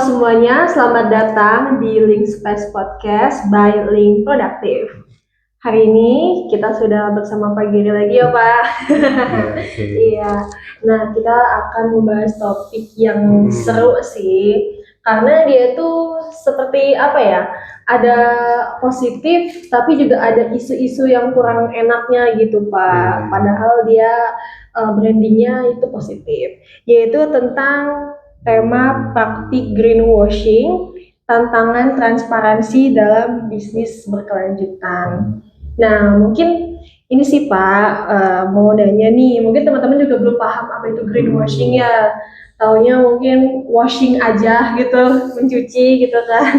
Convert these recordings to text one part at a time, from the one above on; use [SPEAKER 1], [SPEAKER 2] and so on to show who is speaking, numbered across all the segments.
[SPEAKER 1] semuanya, selamat datang di Link Space Podcast by Link Productive. Hari ini kita sudah bersama Pak Giri lagi ya Pak. Iya. Nah, kita akan membahas topik yang seru sih, karena dia tuh seperti apa ya? Ada positif, tapi juga ada isu-isu yang kurang enaknya gitu Pak. Padahal dia brandingnya itu positif, yaitu tentang tema praktik greenwashing, tantangan transparansi dalam bisnis berkelanjutan. Nah, mungkin ini sih Pak, mau nanya nih, mungkin teman-teman juga belum paham apa itu greenwashing ya. Taunya mungkin washing aja gitu, mencuci gitu kan.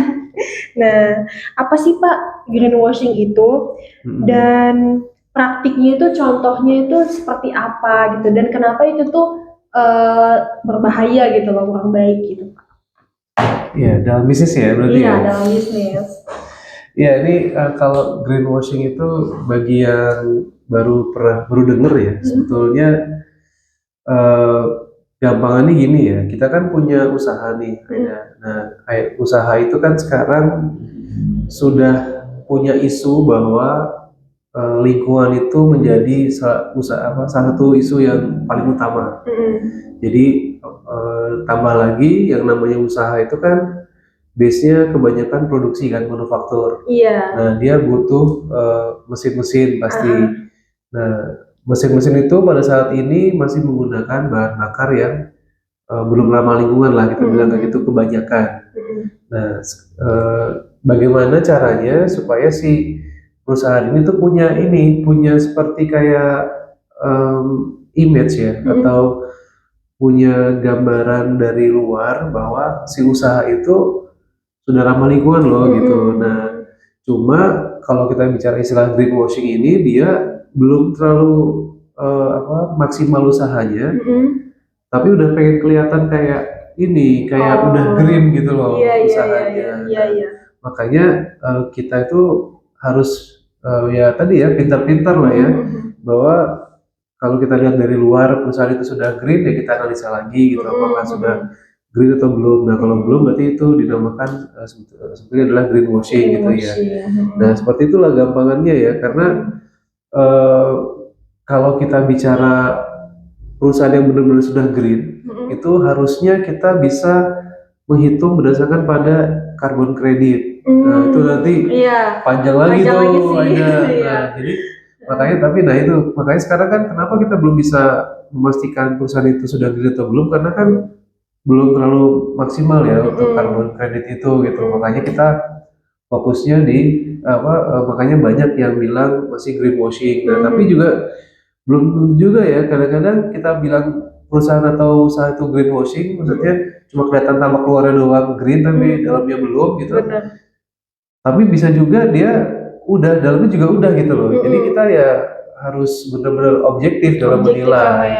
[SPEAKER 1] Nah, apa sih Pak greenwashing itu? Dan praktiknya itu contohnya itu seperti apa gitu, dan kenapa itu tuh berbahaya gitu loh, kurang baik gitu Pak.
[SPEAKER 2] Iya, dalam bisnis ya berarti
[SPEAKER 1] Iya,
[SPEAKER 2] ya?
[SPEAKER 1] dalam bisnis.
[SPEAKER 2] Iya, ini kalau greenwashing itu bagi yang baru denger ya, sebetulnya gampangannya gini ya, kita kan punya usaha nih, kayak usaha itu kan sekarang sudah punya isu bahwa lingkungan itu menjadi salah satu isu yang paling utama. Jadi tambah lagi yang namanya usaha itu kan base-nya kebanyakan produksi kan, manufaktur.
[SPEAKER 1] Iya.
[SPEAKER 2] Nah, dia butuh mesin-mesin pasti. Nah, mesin-mesin itu pada saat ini masih menggunakan bahan bakar yang belum ramah lingkungan lah, kita bilang kayak gitu, kebanyakan. Nah, bagaimana caranya supaya si perusahaan ini tuh punya seperti kayak image ya, atau punya gambaran dari luar bahwa si usaha itu sudah ramah lingkungan loh gitu. Nah, cuma kalau kita bicara istilah greenwashing ini, dia belum terlalu maksimal usahanya, tapi udah pengen kelihatan kayak udah green gitu loh usahanya.
[SPEAKER 1] Iya.
[SPEAKER 2] Makanya kita itu harus ya tadi ya pintar-pintar lah ya, bahwa kalau kita lihat dari luar perusahaan itu sudah green, ya kita analisa lagi gitu, apakah sudah green atau belum. Nah, kalau belum berarti itu dinamakan sebetulnya adalah greenwashing gitu ya. Nah, seperti itulah gampangannya ya, karena kalau kita bicara perusahaan yang benar-benar sudah green, itu harusnya kita bisa menghitung berdasarkan pada carbon credit. Nah, itu nanti panjang lagi tuh. Nah, jadi makanya sekarang kan kenapa kita belum bisa memastikan perusahaan itu sudah green atau belum, karena kan belum terlalu maksimal ya untuk carbon credit itu gitu. Makanya kita fokusnya di makanya banyak yang bilang masih greenwashing. Nah, tapi juga belum tentu juga ya, kadang-kadang kita bilang perusahaan atau usaha itu greenwashing, maksudnya cuma kelihatan tampak luarnya doang green tapi dalamnya belum gitu. Tapi bisa juga dia dalamnya juga udah gitu loh. Jadi kita ya harus benar-benar objektif dalam menilai.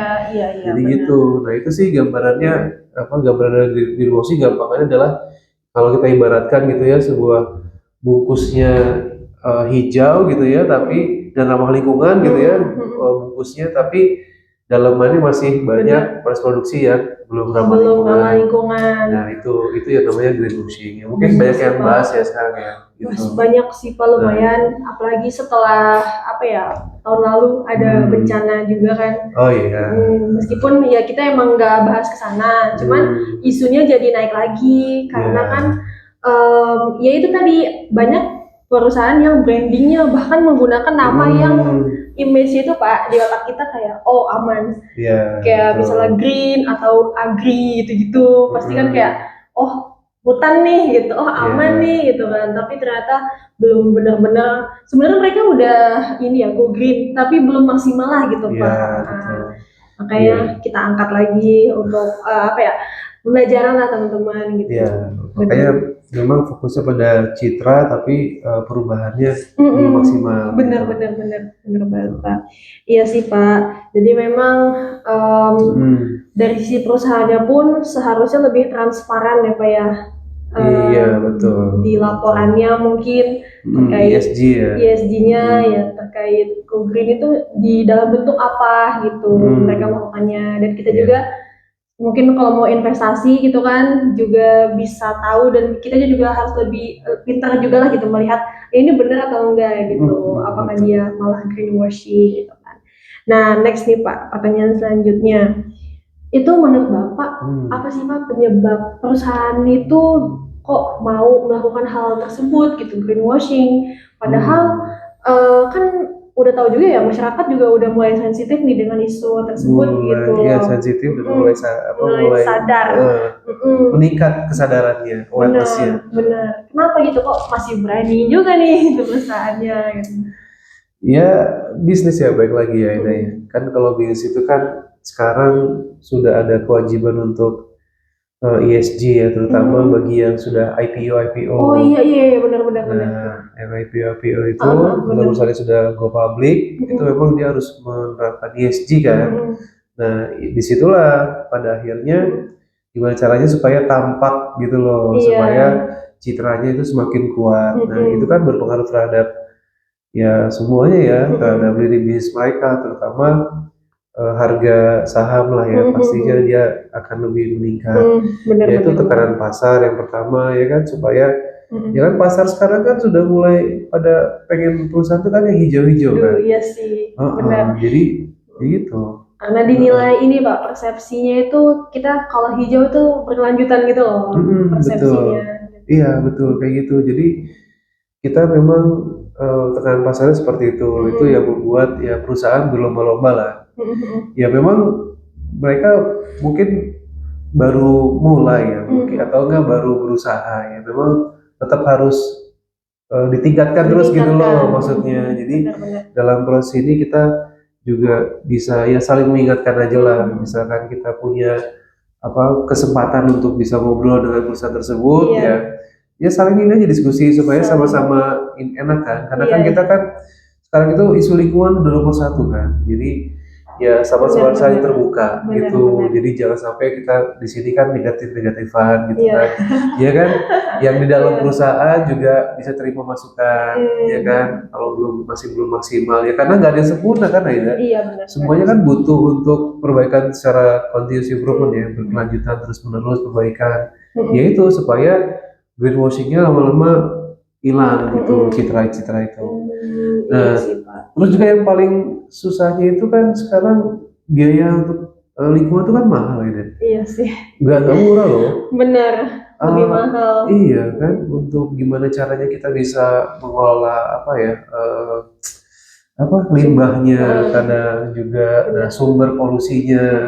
[SPEAKER 2] Jadi gitu. Nah, itu sih gambaran dari greenwashing gampangannya adalah kalau kita ibaratkan gitu ya, sebuah bungkusnya hijau gitu ya, tapi dan ramah lingkungan gitu ya, bungkusnya, tapi dalamannya masih banyak proses produksi yang belum ramah lingkungan. Nah, itu yang namanya greenwashing. Ya, mungkin banyak yang bahas ya sekarang ya. Gitu.
[SPEAKER 1] Banyak sih Pak, lumayan, apalagi setelah tahun lalu ada bencana juga kan.
[SPEAKER 2] Oh iya.
[SPEAKER 1] Meskipun ya kita emang nggak bahas ke sana, cuman isunya jadi naik lagi karena kan ya itu tadi banyak perusahaan yang brandingnya bahkan menggunakan nama yang image itu Pak, di otak kita kayak aman. Kayak misalnya green atau agri gitu-gitu, pasti kan kayak hutan nih gitu, aman nih gitu kan. Tapi ternyata belum benar-benar, sebenarnya mereka udah go green, tapi belum maksimal lah gitu Pak. Makanya kita angkat lagi untuk pembelajaran lah teman-teman gitu.
[SPEAKER 2] Makanya memang fokusnya pada citra, tapi perubahannya belum maksimal.
[SPEAKER 1] Benar banget Pak. Iya sih Pak. Jadi memang dari sisi perusahaannya pun seharusnya lebih transparan ya Pak ya.
[SPEAKER 2] Iya betul.
[SPEAKER 1] Di laporannya mungkin terkait
[SPEAKER 2] ESG ya.
[SPEAKER 1] ESG-nya ya, terkait Go Green itu di dalam bentuk apa gitu mereka melakukannya, dan kita juga mungkin kalau mau investasi gitu kan juga bisa tahu, dan kita juga harus lebih pintar juga lah gitu melihat ini benar atau enggak gitu, apakah dia malah greenwashing gitu kan. Nah next nih Pak, pertanyaan selanjutnya, itu menurut Bapak apa sih Pak penyebab perusahaan itu kok mau melakukan hal tersebut gitu, greenwashing, padahal kan udah tahu juga ya masyarakat juga udah mulai sensitif nih dengan isu tersebut gitu.
[SPEAKER 2] Iya sensitif dan mulai
[SPEAKER 1] sadar.
[SPEAKER 2] Meningkat kesadarannya, awareness-nya.
[SPEAKER 1] Benar. Kenapa gitu kok masih berani juga nih itu perusahaannya gitu.
[SPEAKER 2] Ya bisnis ya, baik lagi ya ini. Kan kalau bisnis itu kan sekarang sudah ada kewajiban untuk ESG ya, terutama bagi yang sudah IPO.
[SPEAKER 1] Oh iya benar.
[SPEAKER 2] Nah, yang IPO itu kalau misalnya sudah go public, itu memang dia harus menerapkan ESG kan. Nah, disitulah pada akhirnya gimana caranya supaya tampak gitu loh, supaya citranya itu semakin kuat. Nah, itu kan berpengaruh terhadap ya semuanya ya, terhadap diri bisnis mereka, terutama harga saham lah ya, pastinya dia akan lebih meningkat. Yaitu tekanan pasar yang pertama ya kan, supaya ya kan pasar sekarang kan sudah mulai pada pengen perusahaan itu kan yang hijau-hijau kan.
[SPEAKER 1] Iya sih, benar.
[SPEAKER 2] Jadi gitu.
[SPEAKER 1] Karena dinilai ini Pak, persepsinya itu kita kalau hijau itu berkelanjutan gitu loh, persepsinya.
[SPEAKER 2] Betul. Iya betul kayak gitu. Jadi kita memang tekanan pasarnya seperti itu. Itu yang membuat ya perusahaan berlomba-lomba lah. Ya memang mereka mungkin baru mulai ya, mungkin atau enggak baru berusaha ya. Memang tetap harus ditingkatkan terus gitu loh maksudnya. Jadi dalam proses ini kita juga bisa ya saling mengingatkan aja lah. Misalkan kita punya kesempatan untuk bisa ngobrol dengan perusahaan tersebut ya saling ini aja diskusi supaya sama-sama enak kan, karena kan kita kan sekarang itu isu lingkungan udah nomor 1 kan, jadi ya sama-sama saling terbuka gitu. Jadi jangan sampai kita di sini kan negatif-negatifan gitu kan. Ya kan, yang di dalam perusahaan juga bisa terima masukan ya kan, kalau masih belum maksimal ya, karena nggak ada yang sempurna kan Aida. Semuanya kan butuh untuk perbaikan secara continuous improvement ya, berkelanjutan terus menerus perbaikan. Ya itu supaya greenwashingnya lama-lama hilang gitu, citra-citra itu. Nah, terus juga yang paling susahnya itu kan sekarang biaya untuk lingkungan itu kan mahal ya.
[SPEAKER 1] Iya sih.
[SPEAKER 2] Nggak murah loh.
[SPEAKER 1] Bener, lebih mahal.
[SPEAKER 2] Iya kan, untuk gimana caranya kita bisa mengelola limbahnya, karena juga sumber polusinya.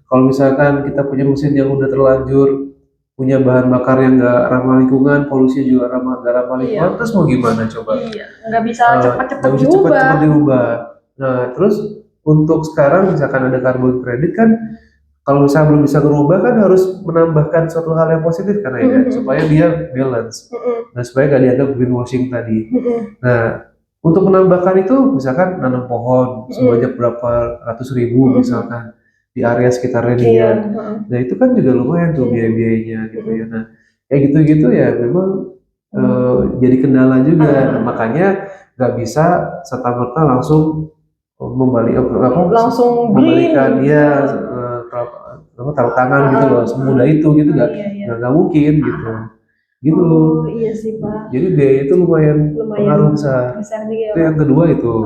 [SPEAKER 2] Kalau misalkan kita punya mesin yang udah terlanjur punya bahan bakar yang nggak ramah lingkungan, polusi juga nggak ramah lingkungan, terus mau gimana coba?
[SPEAKER 1] Iya, nggak bisa cepat-cepat
[SPEAKER 2] diubah. Nah, terus untuk sekarang misalkan ada carbon credit kan, kalau misalnya belum bisa berubah kan harus menambahkan suatu hal yang positif kan ya, supaya dia balance. Nah, supaya nggak dianggap greenwashing tadi. Nah, untuk menambahkan itu misalkan nanam pohon sebanyak berapa ratus ribu misalkan di area sekitarnya dia. Nah itu kan juga lumayan tuh biaya-biayanya gitu ya. Nah kayak gitu-gitu ya memang jadi kendala juga. Makanya nggak bisa serta-merta langsung membalikan dia taruh tangan gitu loh, semudah itu gitu, nggak mungkin gitu. Gitu.
[SPEAKER 1] Iya sih Pak.
[SPEAKER 2] Jadi biaya itu lumayan pengaruh besar. Itu yang kedua itu.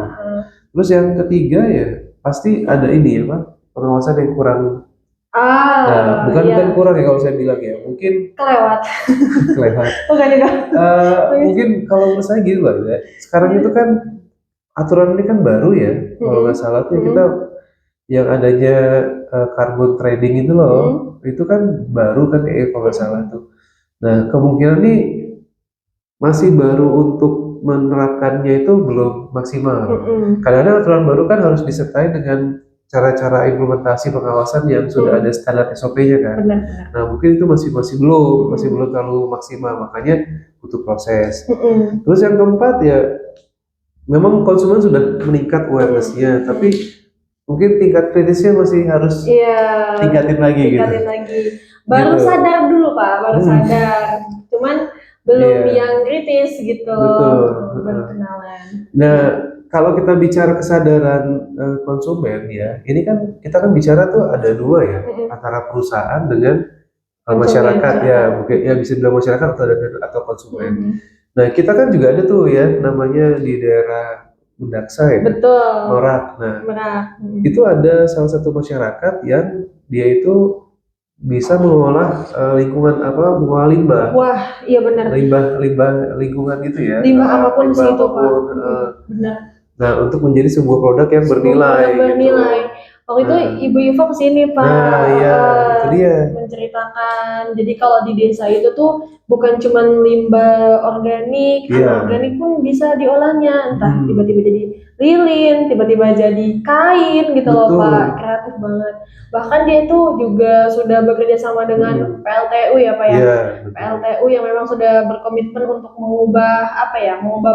[SPEAKER 2] Terus yang ketiga ya pasti ada ini ya Pak, pengawasan yang kurang. Bukan kurang ya kalau saya bilang ya, mungkin kelewat.
[SPEAKER 1] Bukan itu.
[SPEAKER 2] Mungkin kalau menurut saya gitu lah ya. Sekarang itu kan aturan ini kan baru ya, kalau nggak salah tuh kita yang adanya carbon trading itu loh, itu kan baru kan ya kalau nggak salah tuh. Nah kemungkinan ini masih baru untuk menerapkannya itu belum maksimal. Kadang-kadang aturan baru kan harus disertai dengan cara-cara implementasi pengawasan yang sudah ada standar SOP-nya kan. Nah mungkin itu masih belum terlalu maksimal, makanya butuh proses. Terus yang keempat ya, memang konsumen sudah meningkat awareness-nya, tapi mungkin tingkat kritisnya masih harus tingkatin lagi.
[SPEAKER 1] Baru sadar dulu Pak, sadar. Cuman belum yang kritis gitu.
[SPEAKER 2] Betul.
[SPEAKER 1] Baru kenalan.
[SPEAKER 2] Nah kalau kita bicara kesadaran konsumen ya, ini kan kita kan bicara tuh ada dua ya, antara perusahaan dengan masyarakat ya, mungkin ya bisa bilang masyarakat atau konsumen. Nah kita kan juga ada tuh ya, namanya di daerah Mendaksa ya,
[SPEAKER 1] betul,
[SPEAKER 2] Merak. Nah itu ada salah satu masyarakat yang dia itu bisa mengolah lingkungan mengolah limbah.
[SPEAKER 1] Wah, iya benar.
[SPEAKER 2] Limbah lingkungan gitu ya.
[SPEAKER 1] Limbah apapun sih itu Pak. Benar.
[SPEAKER 2] Nah, untuk menjadi sebuah produk yang bernilai.
[SPEAKER 1] Waktu itu Ibu Iva kesini Pak.
[SPEAKER 2] Nah, iya, itu dia.
[SPEAKER 1] Menceritakan. Jadi kalau di desa itu tuh bukan cuma limbah organik, anorganik pun bisa diolahnya. Entah tiba-tiba jadi lilin, tiba-tiba jadi kain gitu loh Pak. Kreatif banget. Bahkan dia itu juga sudah bekerja sama dengan PLTU ya Pak ya. PLTU yang memang sudah berkomitmen untuk mengubah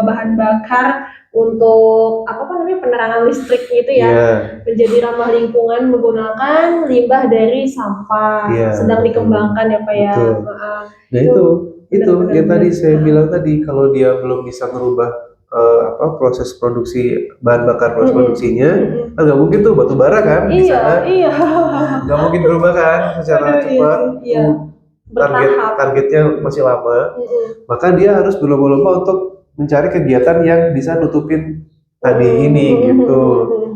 [SPEAKER 1] bahan bakar untuk penerangan listrik gitu ya, menjadi ramah lingkungan menggunakan limbah dari sampah. Sedang dikembangkan ya Pak ya.
[SPEAKER 2] Nah itu yang tadi saya bilang tadi, kalau dia belum bisa merubah proses produksi bahan bakar, proses produksinya, nggak mungkin tuh batu bara kan di sana. Nggak mungkin berubah kan secara cepat. Targetnya masih lama, maka dia harus berlomba-lomba untuk mencari kegiatan yang bisa nutupin tadi ini gitu.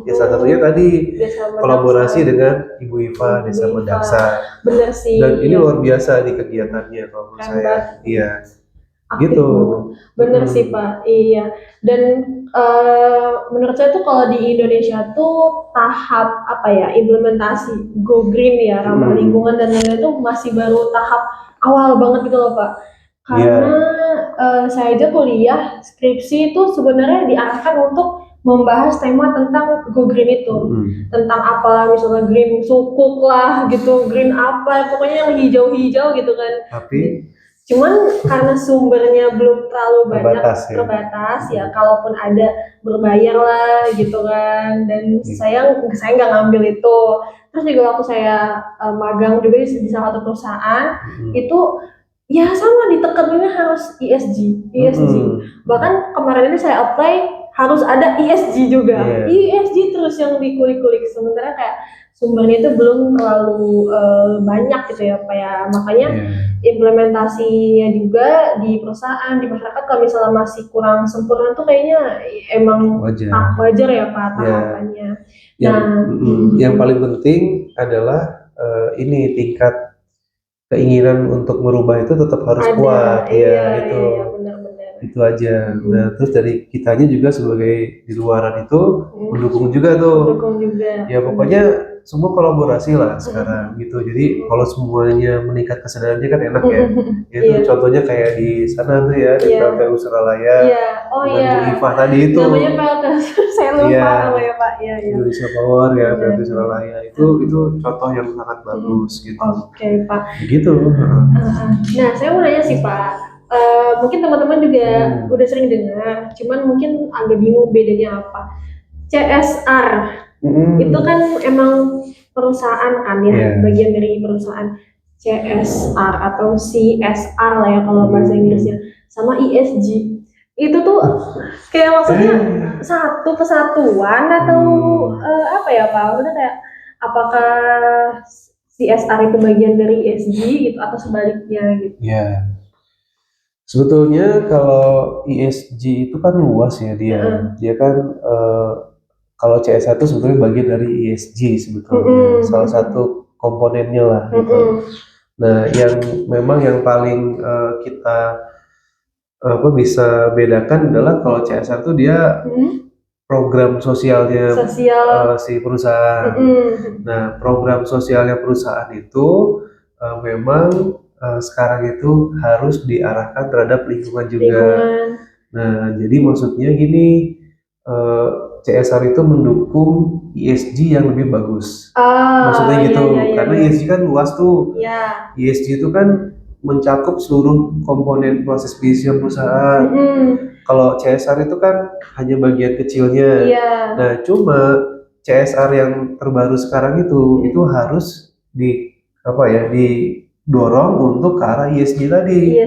[SPEAKER 2] Ya salah satunya tadi kolaborasi dengan Ibu Iva Desa Mendaksa.
[SPEAKER 1] Benar sih.
[SPEAKER 2] Dan ini luar biasa di kegiatannya kalau menurut saya. Iya. Gitu.
[SPEAKER 1] Bener sih Pak. Iya. Dan menurut saya tuh kalau di Indonesia tuh tahap implementasi Go Green ya, ramah lingkungan dan lain-lain itu masih baru tahap awal banget gitu loh Pak. Karena saya aja kuliah skripsi itu sebenarnya diarahkan untuk membahas tema tentang Go Green itu, tentang apa misalnya green sukuk lah gitu, green apa, pokoknya yang hijau-hijau gitu kan.
[SPEAKER 2] Tapi
[SPEAKER 1] cuman karena sumbernya belum terlalu banyak, terbatas ya, kalaupun ada berbayar lah gitu kan, dan saya nggak ngambil itu. Terus juga waktu saya magang juga di salah satu perusahaan itu ya sama ditekeninnya harus ESG. Bahkan kemarin ini saya apply harus ada ESG juga, ESG terus yang dikulik-kulik, sementara kayak sumbernya itu belum terlalu banyak gitu ya Pak ya. Makanya implementasinya juga di perusahaan, di masyarakat kalau misalnya masih kurang sempurna tuh kayaknya emang wajar ya Pak tahapannya.
[SPEAKER 2] Yang paling penting adalah ini tingkat keinginan untuk merubah itu tetap harus kuat. Itu aja. Nah, terus dari kitanya juga sebagai di luaran itu mendukung juga tuh. Ya pokoknya semua kolaborasi lah sekarang gitu. Jadi kalau semuanya meningkat kesadarannya kan enak ya. Itu contohnya kayak di sana tuh ya, di PLTU Suralaya. Bu Iva tadi itu.
[SPEAKER 1] Namanya PLTU, saya lupa namanya Pak.
[SPEAKER 2] Indonesia Power ya, PLTU Suralaya. Itu contoh yang sangat bagus gitu.
[SPEAKER 1] Oke Pak.
[SPEAKER 2] Gitu.
[SPEAKER 1] Nah, saya mau nanya sih Pak. Mungkin teman-teman juga udah sering dengar, cuman mungkin agak bingung bedanya apa. CSR itu kan emang perusahaan kan ya, bagian dari perusahaan. CSR atau CSR lah ya kalau bahasa Inggrisnya, sama ESG itu tuh kayak maksudnya satu kesatuan atau apa ya Pak? Maksudnya kayak apakah CSR itu bagian dari ESG gitu atau sebaliknya gitu?
[SPEAKER 2] Sebetulnya kalau ESG itu kan luas ya dia. Dia kan kalau CSR itu sebetulnya bagian dari ESG sebetulnya. Salah satu komponennya lah gitu. Nah, yang memang yang paling kita bisa bedakan adalah kalau CSR itu dia program sosialnya si perusahaan. Nah, program sosialnya perusahaan itu memang sekarang itu harus diarahkan terhadap lingkungan juga. Nah, jadi maksudnya gini, CSR itu mendukung ESG yang lebih bagus. Maksudnya gitu, karena ESG kan luas tuh. ESG itu kan mencakup seluruh komponen proses bisnis perusahaan. Kalau CSR itu kan hanya bagian kecilnya. Nah, cuma CSR yang terbaru sekarang itu harus dorong untuk ke arah ESG tadi,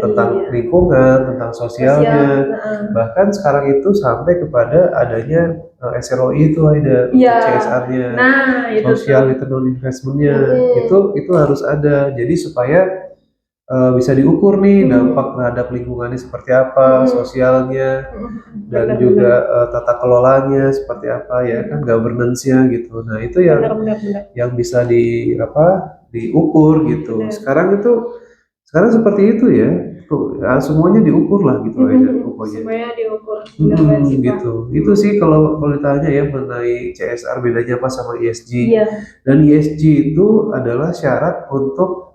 [SPEAKER 2] tentang lingkungan, tentang sosialnya. Bahkan sekarang itu sampai kepada adanya SROI itu ada CSR-nya, social return on investment-nya. Itu harus ada. Jadi supaya bisa diukur nih dampak terhadap lingkungannya seperti apa, sosialnya, dan juga tata kelolanya seperti apa ya kan, governance-nya gitu. Nah itu yang bisa diukur gitu. Sekarang seperti itu ya. Semuanya diukur lah gitu aja pokoknya.
[SPEAKER 1] Semuanya diukur.
[SPEAKER 2] Gitu. Itu sih kalau ditanya ya mengenai CSR bedanya apa sama ESG. Dan ESG itu adalah syarat untuk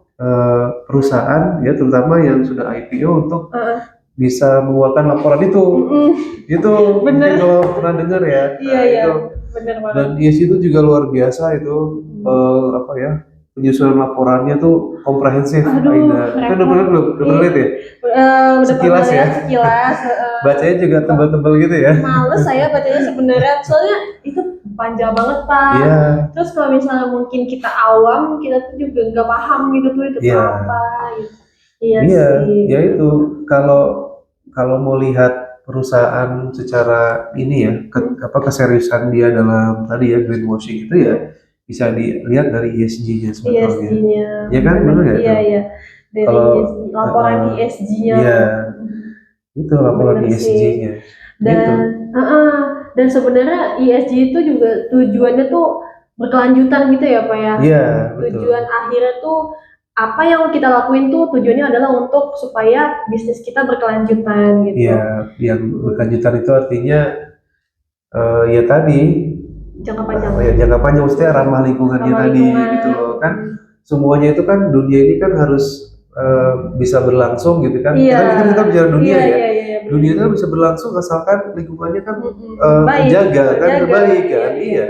[SPEAKER 2] perusahaan ya, terutama yang sudah IPO untuk bisa mengeluarkan laporan itu. Itu mungkin kalau pernah dengar ya.
[SPEAKER 1] Benar banget.
[SPEAKER 2] Dan ESG itu juga luar biasa itu penyusunan laporannya tuh komprehensif. Kan udah lihat ya? Sekilas ya. Bacanya juga tebal-tebal gitu ya.
[SPEAKER 1] Males saya bacanya sebenarnya, soalnya itu panjang banget Pak. Terus kalau misalnya mungkin kita awam, kita tuh juga nggak paham gitu tuh itu apa. Sih.
[SPEAKER 2] Ya itu kalau mau lihat perusahaan secara ini ya, keseriusan dia dalam tadi ya greenwashing itu ya bisa dilihat dari ESG-nya sebetulnya.
[SPEAKER 1] ESG-nya.
[SPEAKER 2] Ya kan, benar nggak?
[SPEAKER 1] Iya. Dari ESG, laporan ESG-nya.
[SPEAKER 2] Iya. Itu laporan ESG-nya.
[SPEAKER 1] Dan sebenarnya ESG itu juga tujuannya tuh berkelanjutan gitu ya Pak ya.
[SPEAKER 2] Iya, betul.
[SPEAKER 1] Tujuan akhirnya tuh apa yang kita lakuin tuh tujuannya adalah untuk supaya bisnis kita berkelanjutan gitu.
[SPEAKER 2] Iya, yang berkelanjutan itu artinya ya tadi
[SPEAKER 1] jangka panjang.
[SPEAKER 2] Jangka panjang maksudnya ramah lingkungannya gitu loh kan. Semuanya itu kan dunia ini kan harus bisa berlangsung gitu kan. Kita bicara dunia ya. Dunia itu bisa berlangsung asalkan lingkungannya kan terjaga kan, baik kan. Iya.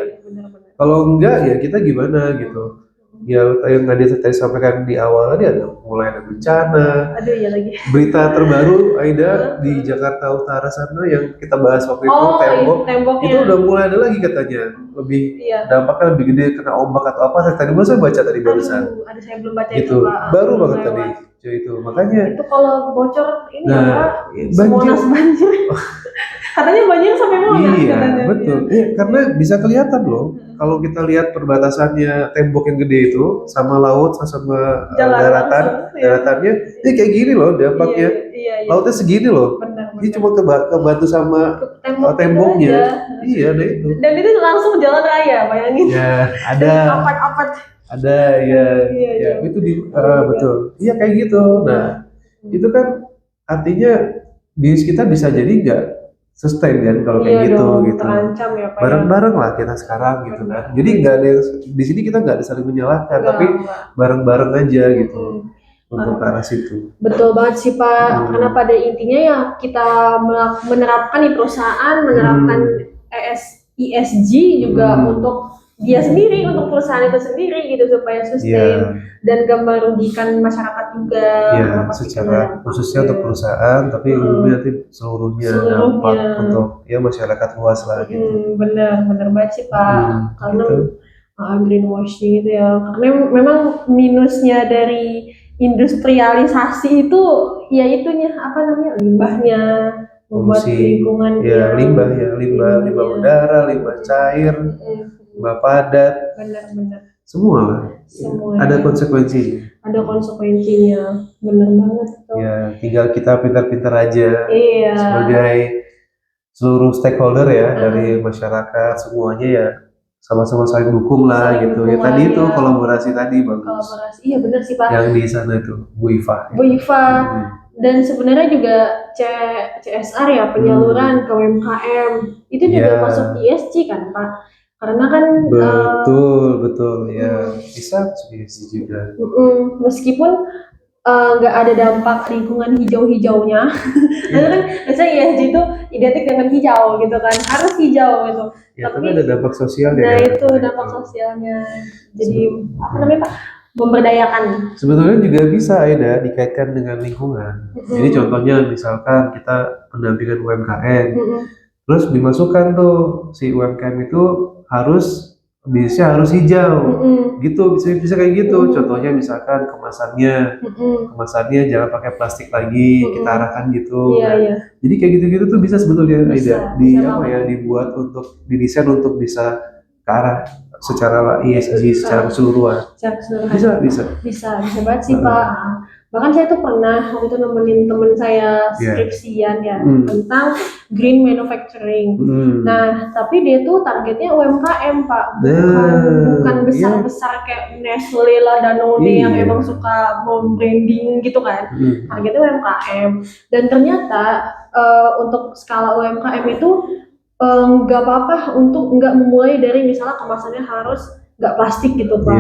[SPEAKER 2] Kalau enggak ya kita gimana gitu. Ya yang tadi sampaikan di awal tadi mulai ada bencana. Berita terbaru Aida di Jakarta Utara sana yang kita bahas waktu itu tembok itu udah mulai ada lagi katanya, lebih dampaknya lebih gede kena ombak atau apa. Tadi saya baca tadi barusan.
[SPEAKER 1] Saya belum baca
[SPEAKER 2] itu Pak. Baru banget tadi itu, makanya
[SPEAKER 1] itu kalau bocor ini Monas banjir. Katanya banjir sampai Monas.
[SPEAKER 2] Iya, betul. Karena bisa kelihatan loh kalau kita lihat perbatasannya tembok yang gede itu sama laut sama daratannya, ini kayak gini loh dampaknya. Lautnya segini loh. Ini cuma kebantu sama temboknya. Iya, deh itu.
[SPEAKER 1] Dan itu langsung jalan raya, bayangin.
[SPEAKER 2] Ya, ada. Ada ya. Itu betul. Iya kayak gitu. Nah, itu kan artinya bisnis kita bisa jadi nggak sustain kan kalau kayak gitu.
[SPEAKER 1] Terancam ya Pak.
[SPEAKER 2] Bareng-bareng lah kita sekarang gitu kan. Jadi nggak ada di sini kita nggak ada saling menyalahkan, tapi bareng-bareng aja gitu untuk ke arah situ.
[SPEAKER 1] Betul banget sih Pak. Karena pada intinya ya kita menerapkan di perusahaan, menerapkan ESG juga untuk dia sendiri, untuk perusahaan itu sendiri gitu supaya sustain dan gak merugikan masyarakat juga.
[SPEAKER 2] Secara khususnya untuk perusahaan, tapi umumnya nanti seluruhnya dampak untuk masyarakat luas lah gitu.
[SPEAKER 1] Bener banget sih Pak. Karena greenwashing gitu ya. Karena memang minusnya dari industrialisasi itu ya itunya limbahnya. Membuat lingkungan
[SPEAKER 2] limbah udara, limbah cair, limbah padat,
[SPEAKER 1] benar
[SPEAKER 2] semua lah. Ada konsekuensinya.
[SPEAKER 1] Benar banget tuh.
[SPEAKER 2] Ya tinggal kita pintar-pintar aja sebagai seluruh stakeholder ya dari masyarakat semuanya ya sama-sama saling dukung lah gitu. Tadi itu kolaborasi tadi bagus.
[SPEAKER 1] Iya benar sih Pak.
[SPEAKER 2] Yang di sana itu Bu Iva.
[SPEAKER 1] Dan sebenarnya juga CSR ya, penyaluran ke UMKM itu juga masuk ESG kan Pak, karena kan
[SPEAKER 2] betul ya bisa ESG juga.
[SPEAKER 1] Meskipun nggak ada dampak lingkungan hijau-hijaunya, karena kan biasanya ESG itu identik dengan hijau gitu kan, harus hijau gitu.
[SPEAKER 2] Tapi ada dampak sosial
[SPEAKER 1] ya. Nah itu dampak sosialnya, jadi Pak? Memberdayakan.
[SPEAKER 2] Sebetulnya juga bisa Aida dikaitkan dengan lingkungan. Jadi contohnya misalkan kita pendampingan UMKM, terus dimasukkan tuh si UMKM itu harus bisnisnya harus hijau, gitu bisa kayak gitu. Contohnya misalkan kemasannya jangan pakai plastik lagi, kita arahkan gitu. Jadi kayak gitu-gitu tuh bisa sebetulnya dibuat untuk didesain untuk bisa ke arah secara ESG secara keseluruhan. Bisa
[SPEAKER 1] banget sih Pak. Bahkan saya tuh pernah waktu itu nemenin temen saya skripsian tentang green manufacturing. Nah, tapi dia tuh targetnya UMKM Pak, bukan besar-besar kayak Nestle lah, Danone yang emang suka branding gitu kan. Targetnya UMKM. Dan ternyata untuk skala UMKM itu nggak apa-apa untuk nggak memulai dari misalnya kemasannya harus nggak plastik gitu Pak.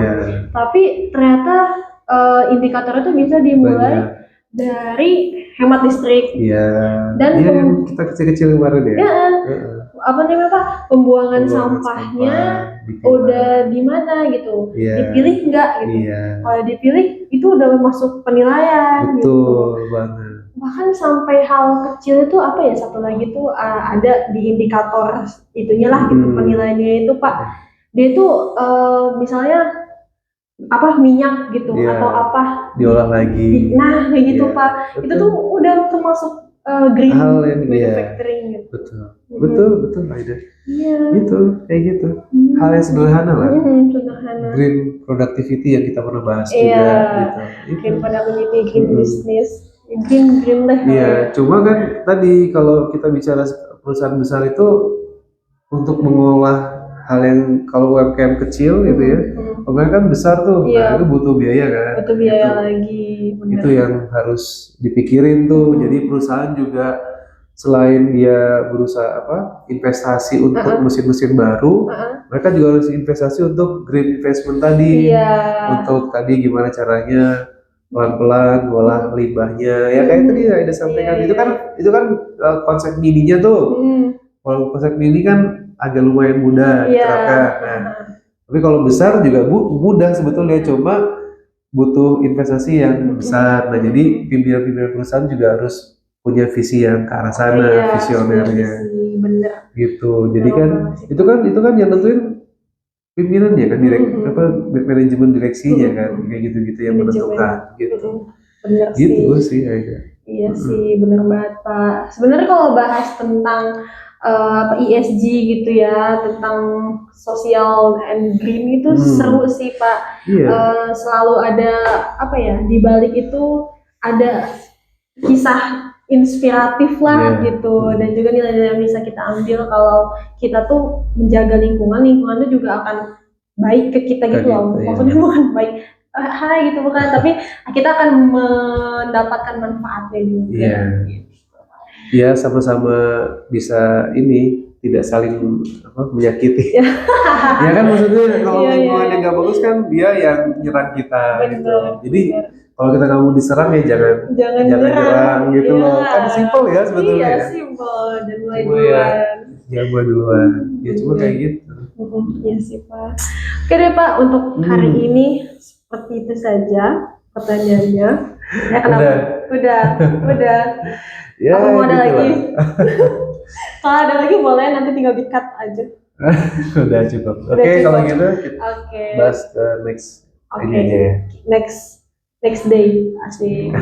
[SPEAKER 1] Tapi ternyata indikatornya itu bisa dimulai dari hemat listrik. Dan
[SPEAKER 2] yang kita kecil-kecil kemarin
[SPEAKER 1] apa namanya Pak? Pembuangan sampahnya udah di mana gitu. Dipilih nggak gitu. Kalau dipilih itu udah masuk penilaian.
[SPEAKER 2] Betul banget.
[SPEAKER 1] Bahkan sampai hal kecil itu apa ya, satu lagi tuh ada di indikator itunya lah gitu penilaiannya itu Pak. Dia tuh misalnya apa minyak gitu atau apa
[SPEAKER 2] diolah lagi.
[SPEAKER 1] Nah kayak gitu Pak. Itu tuh udah termasuk green manufacturing gitu.
[SPEAKER 2] Betul Aida. Gitu kayak gitu. Hal yang sederhana lah. Green productivity yang kita pernah bahas juga gitu.
[SPEAKER 1] Green productivity, green business, green lah.
[SPEAKER 2] Cuma kan tadi kalau kita bicara perusahaan besar itu untuk mengolah hal yang kalau UMKM kecil gitu ya. Pemain kan besar tuh, nah itu butuh biaya kan.
[SPEAKER 1] Butuh biaya lagi. Bener.
[SPEAKER 2] Itu yang harus dipikirin tuh. Jadi perusahaan juga selain dia berusaha investasi untuk mesin-mesin baru, mereka juga harus investasi untuk green investment tadi. Untuk tadi gimana caranya pelan-pelan ngolah limbahnya. Ya kayak tadi ada sampaikan itu kan konsep mininya tuh. Kalau konsep mini kan agak lumayan mudah diterapkan. Tapi kalau besar juga mudah sebetulnya, cuma butuh investasi yang besar. Nah, jadi pimpinan perusahaan juga harus punya visi yang ke arah sana, visionernya. Gitu. Jadi kan itu kan yang tentuin pimpinannya kan manajemen direksinya kan, kayak gitu-gitu yang menentukan gitu.
[SPEAKER 1] Bener
[SPEAKER 2] gitu sih Aida.
[SPEAKER 1] Iya sih, bener banget Pak. Sebenarnya kalau bahas tentang ESG gitu ya, tentang social and green itu seru sih Pak. Selalu ada apa ya, di balik itu ada kisah inspiratif lah gitu, dan juga nilai-nilai yang bisa kita ambil kalau kita tuh menjaga lingkungan itu juga akan baik ke kita gitu loh. Maksudnya bukan baik hai gitu bukan, tapi kita akan mendapatkan manfaatnya juga.
[SPEAKER 2] Ya sama-sama bisa tidak saling menyakiti. Ya kan maksudnya kalau lingkungan yang nggak bagus kan dia yang nyerang kita gitu. Jadi kalau kita nggak mau diserang ya jangan nyerang gitu loh. Kan simpel ya sebetulnya.
[SPEAKER 1] Iya simpel dan mulai duluan.
[SPEAKER 2] Jangan duluan. Ya cuma kayak gitu.
[SPEAKER 1] Iya sih Pak. Oke deh Pak, untuk hari ini seperti itu saja pertanyaannya. Ya kenapa? Udah.
[SPEAKER 2] Ya,
[SPEAKER 1] aku mau ada lagi. Kalau ada lagi boleh, nanti tinggal di-cut aja.
[SPEAKER 2] Udah cukup. Oke, kalau gitu bahas next ini aja ya.
[SPEAKER 1] Next day. Asik.